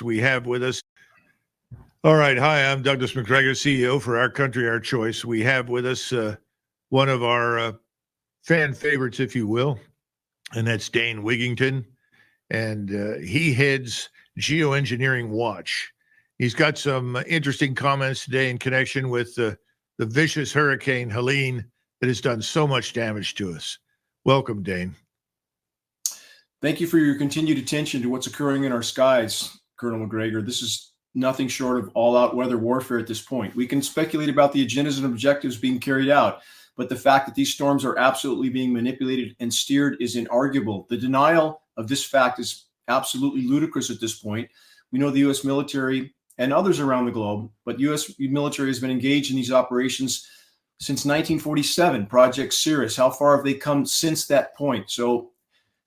We have with us. All right. Hi, I'm Douglas Macgregor, CEO for Our Country, Our Choice. We have with us one of our fan favorites, if you will, and that's Dane Wigington. And he heads Geoengineering Watch. He's got some interesting comments today in connection with the vicious Hurricane Helene that has done so much damage to us. Welcome, Dane. Thank you for your continued attention to what's occurring in our skies, Colonel Macgregor. This is nothing short of all-out weather warfare at this point. We can speculate about the agendas and objectives being carried out, but the fact that these storms are absolutely being manipulated and steered is inarguable. The denial of this fact is absolutely ludicrous at this point. We know the U.S. military and others around the globe, but U.S. military has been engaged in these operations since 1947, Project Cirrus. How far have they come since that point? So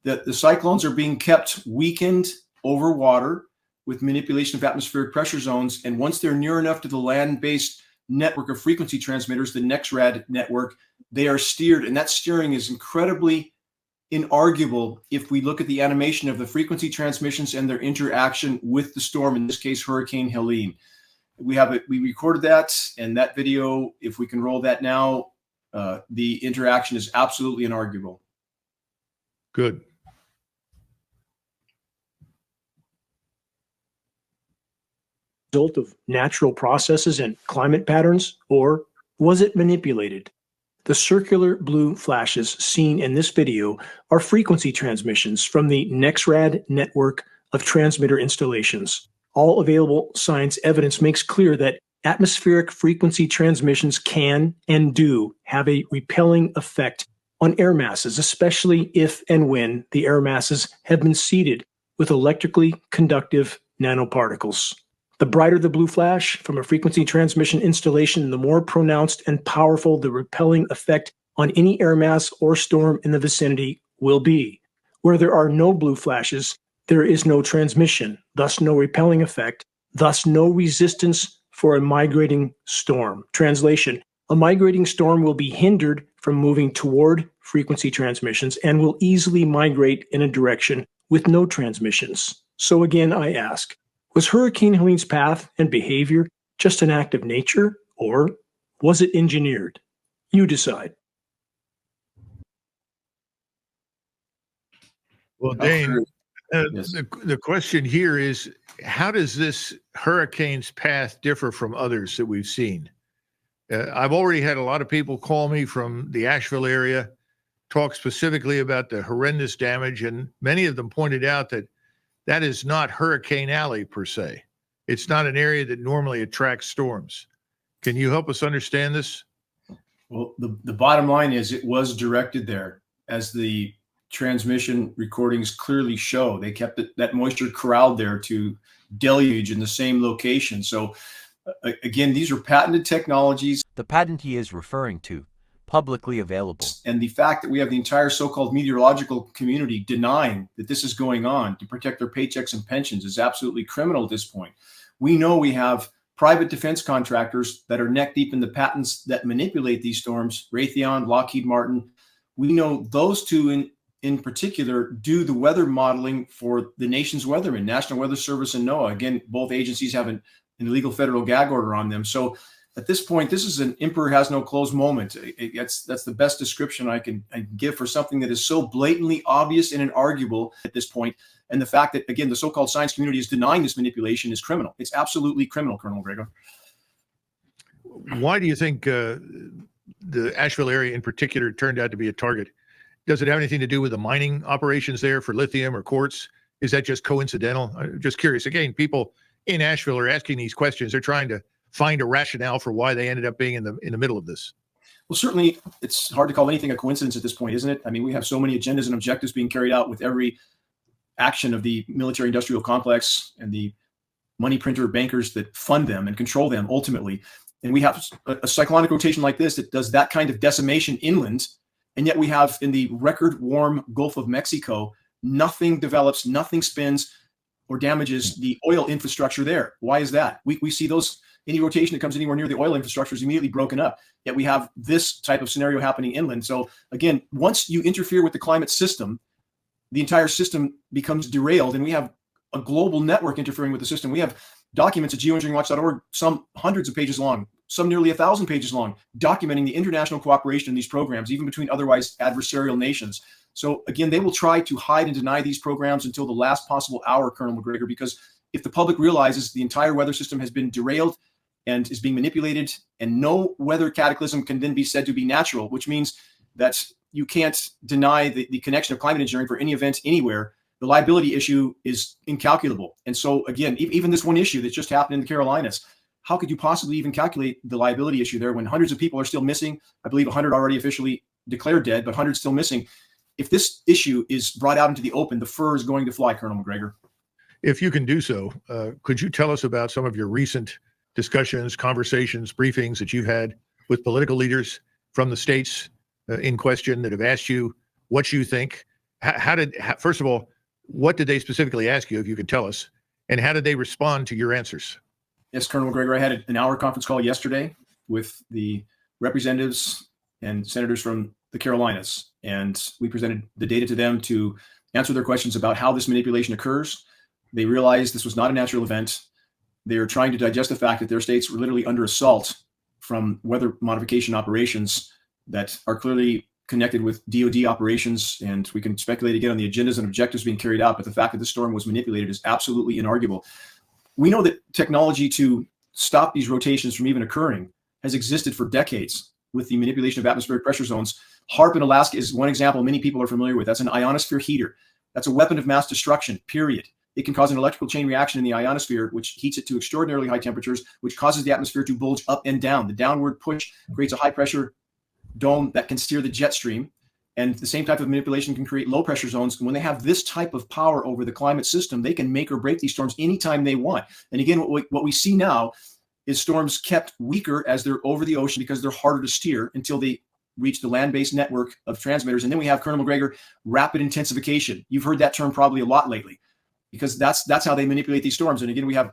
the cyclones are being kept weakened over water with manipulation of atmospheric pressure zones. And once they're near enough to the land-based network of frequency transmitters, the NEXRAD network, they are steered. And that steering is incredibly inarguable if we look at the animation of the frequency transmissions and their interaction with the storm, in this case, Hurricane Helene. We recorded that, and that video, if we can roll that now, the interaction is absolutely inarguable. Good. Result of natural processes and climate patterns, or was it manipulated? The circular blue flashes seen in this video are frequency transmissions from the NEXRAD network of transmitter installations. All available science evidence makes clear that atmospheric frequency transmissions can and do have a repelling effect on air masses, especially if and when the air masses have been seeded with electrically conductive nanoparticles. The brighter the blue flash from a frequency transmission installation, the more pronounced and powerful the repelling effect on any air mass or storm in the vicinity will be. Where there are no blue flashes, there is no transmission, thus no repelling effect, thus no resistance for a migrating storm. Translation: a migrating storm will be hindered from moving toward frequency transmissions and will easily migrate in a direction with no transmissions. So again, I ask, was Hurricane Helene's path and behavior just an act of nature, or was it engineered? You decide. Well, Dane, the question here is, how does this hurricane's path differ from others that we've seen? I've already had a lot of people call me from the Asheville area, talk specifically about the horrendous damage, and many of them pointed out that that is not Hurricane Alley per se. It's not an area that normally attracts storms. Can you help us understand this? Well, the bottom line is it was directed there, as the transmission recordings clearly show. They kept that moisture corralled there to deluge in the same location. So again, these are patented technologies. The patent he is referring to, publicly available. And the fact that we have the entire so-called meteorological community denying that this is going on to protect their paychecks and pensions is absolutely criminal at this point. We know we have private defense contractors that are neck deep in the patents that manipulate these storms, Raytheon, Lockheed Martin. We know those two in particular do the weather modeling for the nation's weathermen, National Weather Service and NOAA. Again, both agencies have an illegal federal gag order on them. So at this point, this is an emperor has no clothes moment. That's the best description I can give for something that is so blatantly obvious and inarguable at this point. And the fact that, again, the so-called science community is denying this manipulation is criminal. It's absolutely criminal, Colonel Macgregor. Why do you think the Asheville area in particular turned out to be a target? Does it have anything to do with the mining operations there for lithium or quartz? Is that just coincidental? I'm just curious. Again, people in Asheville are asking these questions. They're trying to find a rationale for why they ended up being in the middle of this. Well, certainly it's hard to call anything a coincidence at this point, isn't it? I mean, we have so many agendas and objectives being carried out with every action of the military industrial complex and the money printer bankers that fund them and control them ultimately. And we have a cyclonic rotation like this that does that kind of decimation inland. And yet we have in the record warm Gulf of Mexico, nothing develops, nothing spins or damages the oil infrastructure there. Why is that? We see those. Any rotation that comes anywhere near the oil infrastructure is immediately broken up. Yet we have this type of scenario happening inland. So again, once you interfere with the climate system, the entire system becomes derailed. And we have a global network interfering with the system. We have documents at geoengineeringwatch.org, some hundreds of pages long, some nearly 1,000 pages long, documenting the international cooperation in these programs, even between otherwise adversarial nations. So again, they will try to hide and deny these programs until the last possible hour, Colonel Macgregor, because if the public realizes the entire weather system has been derailed and is being manipulated, and no weather cataclysm can then be said to be natural, which means that you can't deny the connection of climate engineering for any event anywhere, the liability issue is incalculable. And so again, even this one issue that just happened in the Carolinas, how could you possibly even calculate the liability issue there when hundreds of people are still missing? I believe 100 already officially declared dead, but 100 still missing. If this issue is brought out into the open, the fur is going to fly, Colonel Macgregor. If you can do so, could you tell us about some of your recent discussions, conversations, briefings that you've had with political leaders from the states in question that have asked you what you think? First of all, what did they specifically ask you, if you could tell us, and how did they respond to your answers? Yes, Colonel Macgregor, I had an hour conference call yesterday with the representatives and senators from the Carolinas, and we presented the data to them to answer their questions about how this manipulation occurs. They realized this was not a natural event. They are trying to digest the fact that their states were literally under assault from weather modification operations that are clearly connected with DoD operations, and we can speculate again on the agendas and objectives being carried out, but the fact that the storm was manipulated is absolutely inarguable. We know that technology to stop these rotations from even occurring has existed for decades with the manipulation of atmospheric pressure zones. HAARP in Alaska is one example many people are familiar with. That's an ionosphere heater. That's a weapon of mass destruction, period. It can cause an electrical chain reaction in the ionosphere, which heats it to extraordinarily high temperatures, which causes the atmosphere to bulge up and down. The downward push creates a high pressure dome that can steer the jet stream. And the same type of manipulation can create low pressure zones. And when they have this type of power over the climate system, they can make or break these storms anytime they want. And again, what we see now is storms kept weaker as they're over the ocean because they're harder to steer until they reach the land-based network of transmitters. And then we have, Colonel Macgregor, rapid intensification. You've heard that term probably a lot lately, because that's how they manipulate these storms. And again, we have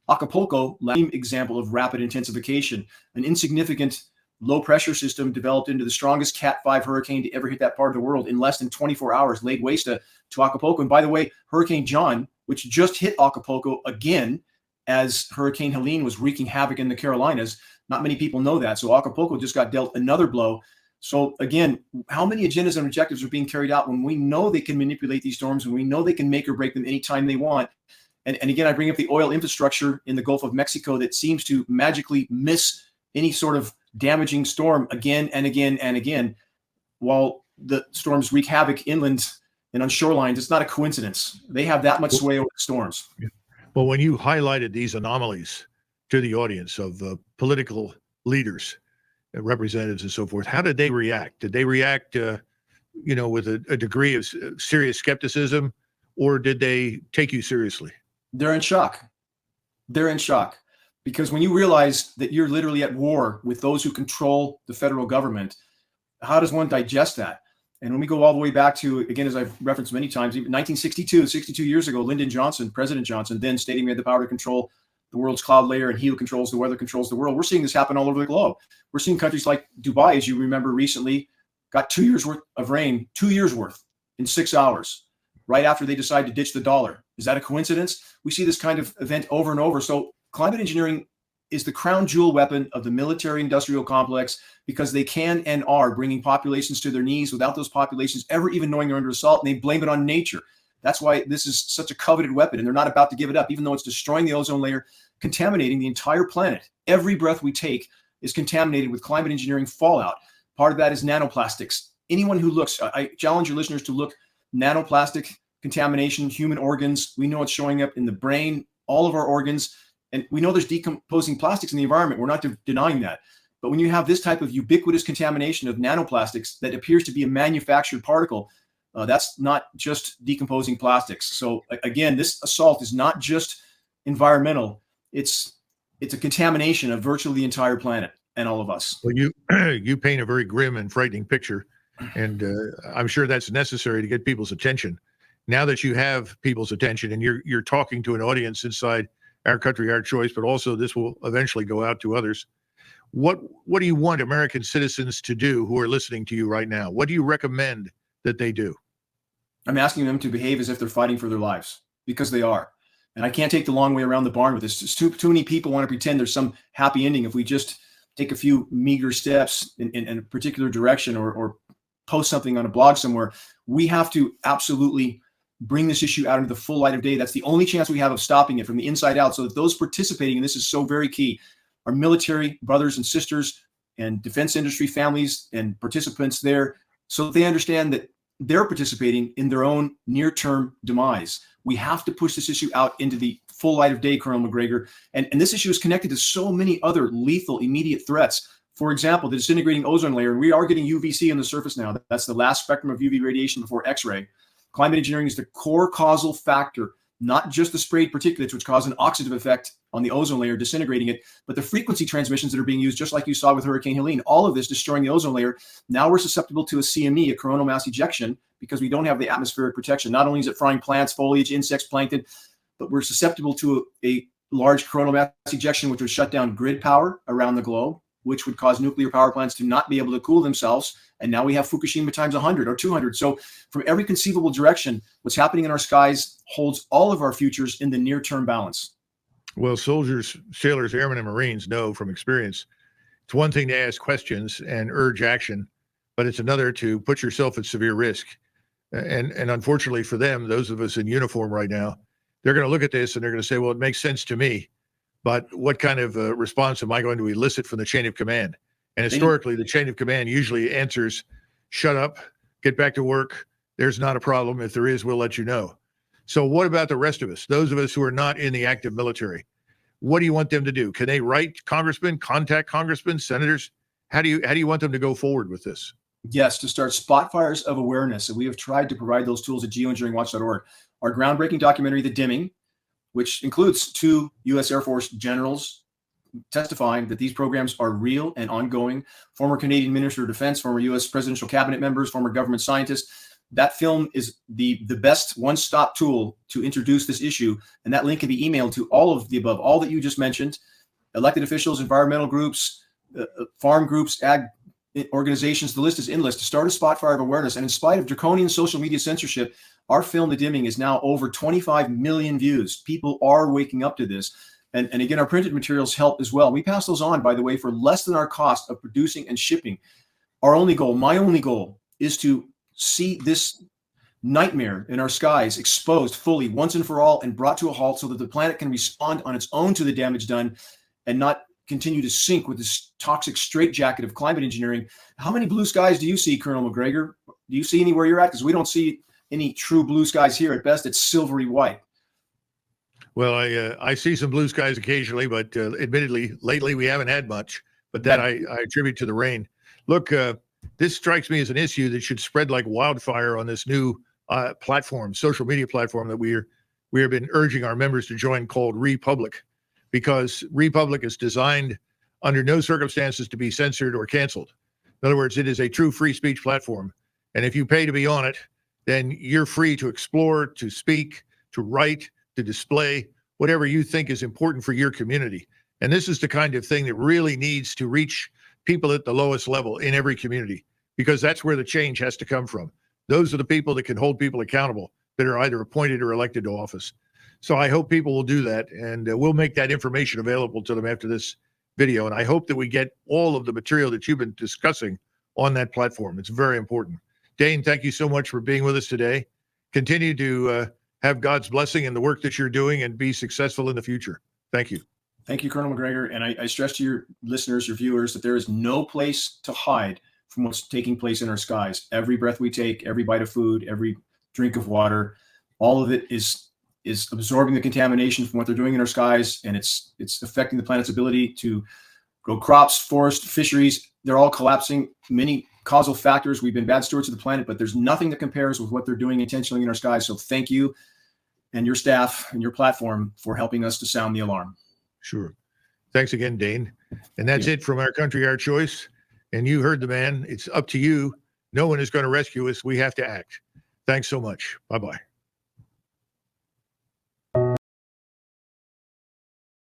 Acapulco, lame example of rapid intensification, an insignificant low pressure system developed into the strongest Cat 5 hurricane to ever hit that part of the world in less than 24 hours, laid waste to Acapulco. And by the way, Hurricane John, which just hit Acapulco again as Hurricane Helen was wreaking havoc in the Carolinas, not many people know that. So Acapulco just got dealt another blow. So again, how many agendas and objectives are being carried out when we know they can manipulate these storms and we know they can make or break them anytime they want? And again, I bring up the oil infrastructure in the Gulf of Mexico that seems to magically miss any sort of damaging storm again and again and again, while the storms wreak havoc inland and on shorelines. It's not a coincidence. They have that much sway over the storms. Well, when you highlighted these anomalies to the audience of political leaders, representatives and so forth, how did they react? Did they react, with a degree of serious skepticism, or did they take you seriously? They're in shock. They're in shock. Because when you realize that you're literally at war with those who control the federal government, how does one digest that? And when we go all the way back to, again, as I've referenced many times, 1962, 62 years ago, Lyndon Johnson, President Johnson, then stating we had the power to control the world's cloud layer, and he who controls the weather controls the world. We're seeing this happen all over the globe. We're seeing countries like Dubai, as you remember recently, got 2 years worth of rain, 2 years worth in 6 hours, right after they decide to ditch the dollar. Is that a coincidence? We see this kind of event over and over. So climate engineering is the crown jewel weapon of the military industrial complex, because they can and are bringing populations to their knees without those populations ever even knowing they're under assault, and they blame it on nature. That's why this is such a coveted weapon, and they're not about to give it up, even though it's destroying the ozone layer, contaminating the entire planet. Every breath we take is contaminated with climate engineering fallout. Part of that is nanoplastics. Anyone who looks, I challenge your listeners to look, nanoplastic contamination, human organs. We know it's showing up in the brain, all of our organs. And we know there's decomposing plastics in the environment. We're not denying that. But when you have this type of ubiquitous contamination of nanoplastics that appears to be a manufactured particle, that's not just decomposing plastics. So again, this assault is not just environmental. It's a contamination of virtually the entire planet and all of us. Well, you paint a very grim and frightening picture, and I'm sure that's necessary to get people's attention. Now that you have people's attention and you're talking to an audience inside Our Country, Our Choice, but also this will eventually go out to others. What do you want American citizens to do who are listening to you right now? What do you recommend that they do? I'm asking them to behave as if they're fighting for their lives, because they are. And I can't take the long way around the barn with this. Too many people want to pretend there's some happy ending if we just take a few meager steps in a particular direction or post something on a blog somewhere. We have to absolutely bring this issue out into the full light of day. That's the only chance we have of stopping it from the inside out, so that those participating, and this is so very key, our military brothers and sisters and defense industry families and participants there, so that they understand that they're participating in their own near-term demise. We have to push this issue out into the full light of day, Colonel Macgregor. And this issue is connected to so many other lethal immediate threats. For example, the disintegrating ozone layer, and we are getting UVC on the surface now. That's the last spectrum of UV radiation before X-ray. Climate engineering is the core causal factor, not just the sprayed particulates, which cause an oxidative effect on the ozone layer, disintegrating it, but the frequency transmissions that are being used, just like you saw with Hurricane Helene, all of this destroying the ozone layer. Now we're susceptible to a CME, a coronal mass ejection, because we don't have the atmospheric protection. Not only is it frying plants, foliage, insects, plankton, but we're susceptible to a large coronal mass ejection, which would shut down grid power around the globe, which would cause nuclear power plants to not be able to cool themselves. And now we have Fukushima times 100 or 200. So from every conceivable direction, what's happening in our skies holds all of our futures in the near-term balance. Well, soldiers, sailors, airmen, and Marines know from experience, it's one thing to ask questions and urge action, but it's another to put yourself at severe risk. And unfortunately for them, those of us in uniform right now, they're going to look at this and they're going to say, well, it makes sense to me, but what kind of response am I going to elicit from the chain of command? And historically, the chain of command usually answers, shut up, get back to work. There's not a problem. If there is, we'll let you know. So what about the rest of us, those of us who are not in the active military? What do you want them to do? Can they write congressmen, contact congressmen, senators? How do you want them to go forward with this? Yes, to start spot fires of awareness. And we have tried to provide those tools at geoengineeringwatch.org. Our groundbreaking documentary, The Dimming, which includes 2 U.S. Air Force generals testifying that these programs are real and ongoing, former Canadian Minister of Defense, former U.S. presidential cabinet members, former government scientists. That film is the best one-stop tool to introduce this issue. And that link can be emailed to all of the above, all that you just mentioned, elected officials, environmental groups, farm groups, ag organizations. The list is endless to start a spot fire of awareness. And in spite of draconian social media censorship, our film, The Dimming, is now over 25 million views. People are waking up to this. And again, our printed materials help as well. We pass those on, by the way, for less than our cost of producing and shipping. Our only goal, my only goal, is to see this nightmare in our skies exposed fully once and for all and brought to a halt so that the planet can respond on its own to the damage done and not continue to sink with this toxic straitjacket of climate engineering. How many blue skies do you see, Colonel Macgregor? Do you see anywhere you're at? Because we don't see any true blue skies here. At best, it's silvery white. Well, I see some blue skies occasionally, but admittedly, lately we haven't had much. But that I attribute to the rain. Look, this strikes me as an issue that should spread like wildfire on this new platform, social media platform that we have been urging our members to join, called Republic, because Republic is designed under no circumstances to be censored or canceled. In other words, it is a true free speech platform. And if you pay to be on it, then you're free to explore, to speak, to write, to display whatever you think is important for your community. And this is the kind of thing that really needs to reach people at the lowest level in every community, because that's where the change has to come from. Those are the people that can hold people accountable that are either appointed or elected to office. So I hope people will do that, and we'll make that information available to them after this video. And I hope that we get all of the material that you've been discussing on that platform. It's very important. Dane, thank you so much for being with us today. Continue to have God's blessing in the work that you're doing and be successful in the future. Thank you. Thank you, Colonel Macgregor. And I stress to your listeners, your viewers, that there is no place to hide from what's taking place in our skies. Every breath we take, every bite of food, every drink of water, all of it is absorbing the contamination from what they're doing in our skies, and it's affecting the planet's ability to grow crops, forests, fisheries. They're all collapsing. Many causal factors. We've been bad stewards of the planet, but there's nothing that compares with what they're doing intentionally in our skies. So thank you and your staff and your platform for helping us to sound the alarm. Sure. Thanks again, Dane. And that's it from Our Country, Our Choice. And you heard the man. It's up to you. No one is going to rescue us. We have to act. Thanks so much. Bye-bye.